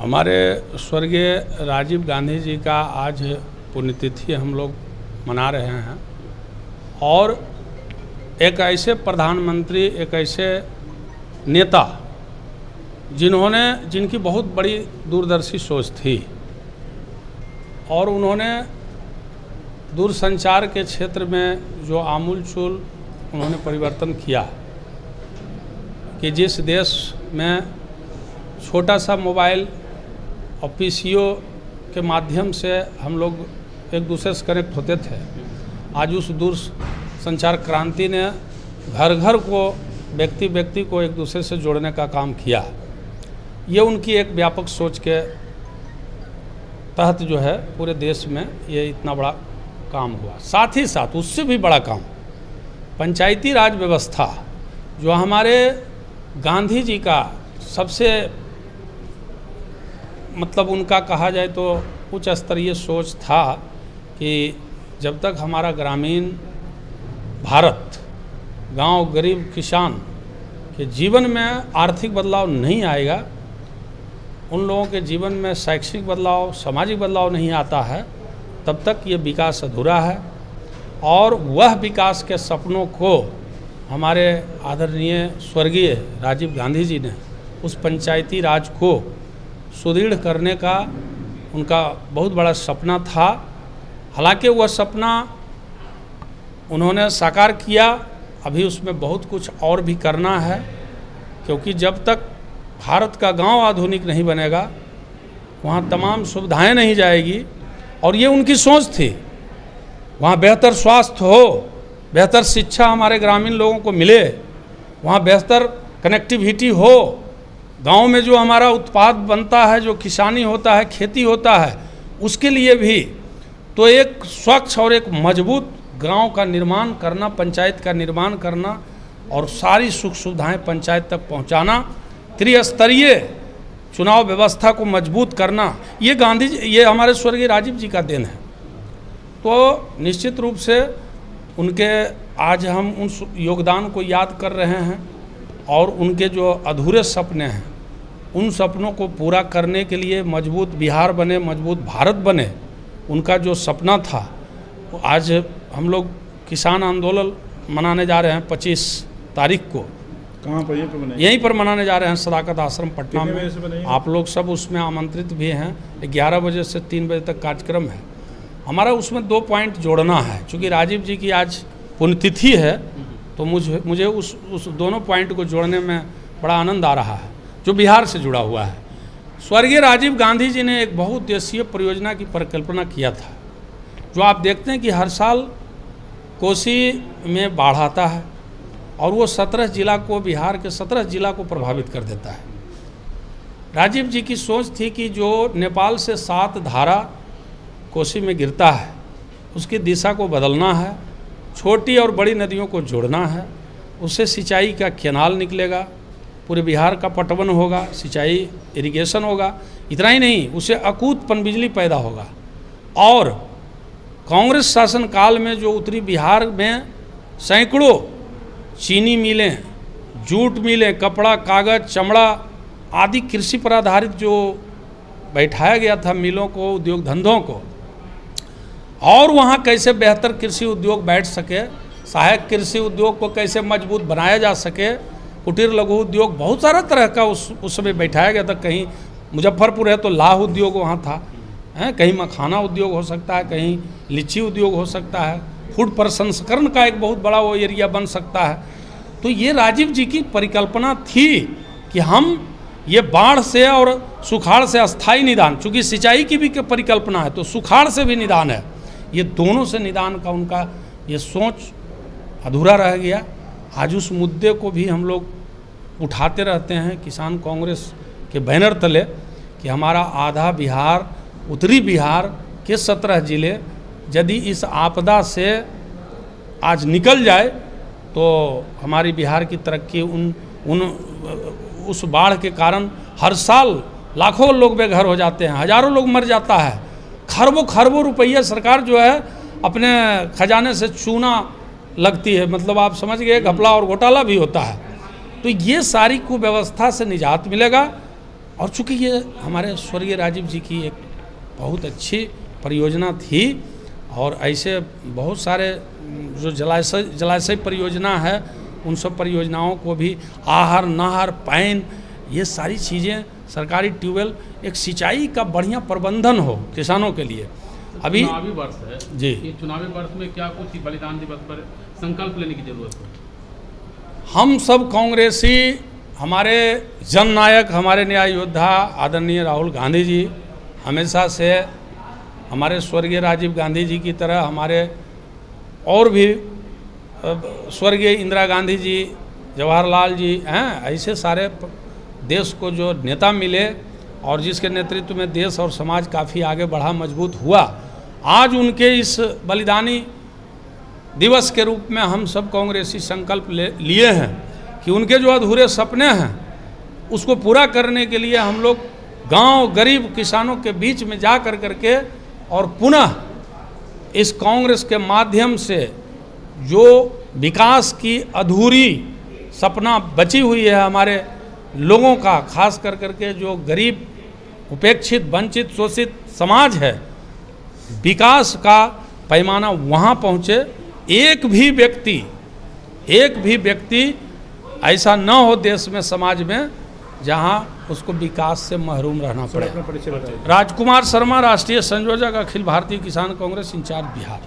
हमारे स्वर्गीय राजीव गांधी जी का आज पुण्यतिथि हम लोग मना रहे हैं और एक ऐसे प्रधानमंत्री, एक ऐसे नेता जिनकी बहुत बड़ी दूरदर्शी सोच थी और उन्होंने दूरसंचार के क्षेत्र में जो आमूलचूल उन्होंने परिवर्तन किया कि जिस देश में छोटा सा मोबाइल और पीसीओ के माध्यम से हम लोग एक दूसरे से कनेक्ट होते थे, आज उस दूर संचार क्रांति ने घर घर को, व्यक्ति व्यक्ति को एक दूसरे से जोड़ने का काम किया। ये उनकी एक व्यापक सोच के तहत जो है पूरे देश में ये इतना बड़ा काम हुआ। साथ ही साथ उससे भी बड़ा काम पंचायती राज व्यवस्था, जो हमारे गांधी जी का सबसे मतलब उनका कहा जाए तो उच्च स्तरीय सोच था कि जब तक हमारा ग्रामीण भारत, गांव, गरीब किसान के जीवन में आर्थिक बदलाव नहीं आएगा, उन लोगों के जीवन में शैक्षिक बदलाव, सामाजिक बदलाव नहीं आता है, तब तक ये विकास अधूरा है। और वह विकास के सपनों को हमारे आदरणीय स्वर्गीय राजीव गांधी जी ने उस पंचायती राज को सुदृढ़ करने का उनका बहुत बड़ा सपना था। हालांकि वह सपना उन्होंने साकार किया, अभी उसमें बहुत कुछ और भी करना है, क्योंकि जब तक भारत का गांव आधुनिक नहीं बनेगा, वहाँ तमाम सुविधाएं नहीं जाएगी। और ये उनकी सोच थी, वहाँ बेहतर स्वास्थ्य हो, बेहतर शिक्षा हमारे ग्रामीण लोगों को मिले, वहाँ बेहतर कनेक्टिविटी हो, गांव में जो हमारा उत्पाद बनता है, जो किसानी होता है, खेती होता है, उसके लिए भी तो एक स्वच्छ और एक मजबूत गांव का निर्माण करना, पंचायत का निर्माण करना और सारी सुख सुविधाएं पंचायत तक पहुंचाना, त्रिस्तरीय चुनाव व्यवस्था को मजबूत करना, ये हमारे स्वर्गीय राजीव जी का देन है। तो निश्चित रूप से उनके आज हम उन योगदान को याद कर रहे हैं और उनके जो अधूरे सपने हैं, उन सपनों को पूरा करने के लिए मजबूत बिहार बने, मजबूत भारत बने, उनका जो सपना था, आज हम लोग किसान आंदोलन मनाने जा रहे हैं 25 तारीख को। कहाँ पर? यहीं पर मनाने जा रहे हैं, सदाकत आश्रम पटना में। आप लोग सब उसमें आमंत्रित भी हैं। 11 बजे से 3 बजे तक कार्यक्रम है हमारा। उसमें 2 पॉइंट जोड़ना है, क्योंकि राजीव जी की आज पुण्यतिथि है, तो मुझे उस दोनों पॉइंट को जोड़ने में बड़ा आनंद आ रहा है, जो बिहार से जुड़ा हुआ है। स्वर्गीय राजीव गांधी जी ने एक बहुउद्देशीय परियोजना की परिकल्पना किया था, जो आप देखते हैं कि हर साल कोसी में बाढ़ आता है और वो 17 जिला को, बिहार के 17 जिला को प्रभावित कर देता है। राजीव जी की सोच थी कि जो नेपाल से 7 धारा कोसी में गिरता है, उसकी दिशा को बदलना है, छोटी और बड़ी नदियों को जोड़ना है, उससे सिंचाई का कैनाल निकलेगा, पूरे बिहार का पटवन होगा, सिंचाई इरिगेशन होगा। इतना ही नहीं, उससे अकूत पनबिजली पैदा होगा। और कांग्रेस शासन काल में जो उत्तरी बिहार में सैकड़ों चीनी मिलें, जूट मिलें, कपड़ा, कागज, चमड़ा आदि कृषि पर आधारित जो बैठाया गया था मिलों को, उद्योग धंधों को, और वहाँ कैसे बेहतर कृषि उद्योग बैठ सके, सहायक कृषि उद्योग को कैसे मजबूत बनाया जा सके, कुटीर लघु उद्योग, बहुत सारा तरह का उस समय बैठाया गया था। कहीं मुजफ्फरपुर है तो लाह उद्योग वहाँ था, कहीं मखाना उद्योग हो सकता है, कहीं लीची उद्योग हो सकता है, फूड प्रसंस्करण का एक बहुत बड़ा वो एरिया बन सकता है। तो ये राजीव जी की परिकल्पना थी कि हम ये बाढ़ से और सुखाड़ से अस्थायी निदान, चूँकि सिंचाई की भी परिकल्पना है तो सुखाड़ से भी निदान है, ये दोनों से निदान का उनका ये सोच अधूरा रह गया। आज उस मुद्दे को भी हम लोग उठाते रहते हैं किसान कांग्रेस के बैनर तले, कि हमारा आधा बिहार, उत्तरी बिहार के 17 जिले यदि इस आपदा से आज निकल जाए तो हमारी बिहार की तरक्की उस बाढ़ के कारण हर साल लाखों लोग बेघर हो जाते हैं, हजारों लोग मर जाता है, खरबों रुपया सरकार जो है अपने खजाने से चूना लगती है, मतलब आप समझ गए, घपला और घोटाला भी होता है। तो ये सारी कुव्यवस्था से निजात मिलेगा और चूँकि ये हमारे स्वर्गीय राजीव जी की एक बहुत अच्छी परियोजना थी, और ऐसे बहुत सारे जो जलाशय परियोजना है उन सब परियोजनाओं को भी आहर नहर पैन ये सारी चीज़ें, सरकारी ट्यूबवेल, एक सिंचाई का बढ़िया प्रबंधन हो किसानों के लिए। अभी चुनावी वर्ष है जी, ये चुनावी वर्ष में क्या कुछ बलिदान दिवस पर संकल्प लेने की जरूरत है? हम सब कांग्रेसी, हमारे जननायक, हमारे न्याय योद्धा आदरणीय राहुल गांधी जी हमेशा से हमारे स्वर्गीय राजीव गांधी जी की तरह हमारे और भी स्वर्गीय इंदिरा गांधी जी, जवाहरलाल जी हैं, ऐसे सारे देश को जो नेता मिले और जिसके नेतृत्व में देश और समाज काफ़ी आगे बढ़ा, मजबूत हुआ, आज उनके इस बलिदानी दिवस के रूप में हम सब कांग्रेसी संकल्प लिए हैं कि उनके जो अधूरे सपने हैं उसको पूरा करने के लिए हम लोग गांव गरीब किसानों के बीच में जा कर करके और पुनः इस कांग्रेस के माध्यम से जो विकास की अधूरी सपना बची हुई है हमारे लोगों का, खास कर करके जो गरीब, उपेक्षित, वंचित, शोषित समाज है, विकास का पैमाना वहाँ पहुँचे। एक भी व्यक्ति ऐसा न हो देश में, समाज में, जहाँ उसको विकास से महरूम रहना पड़े। राजकुमार शर्मा, राष्ट्रीय संयोजक, अखिल भारतीय किसान कांग्रेस, इंचार्ज बिहार।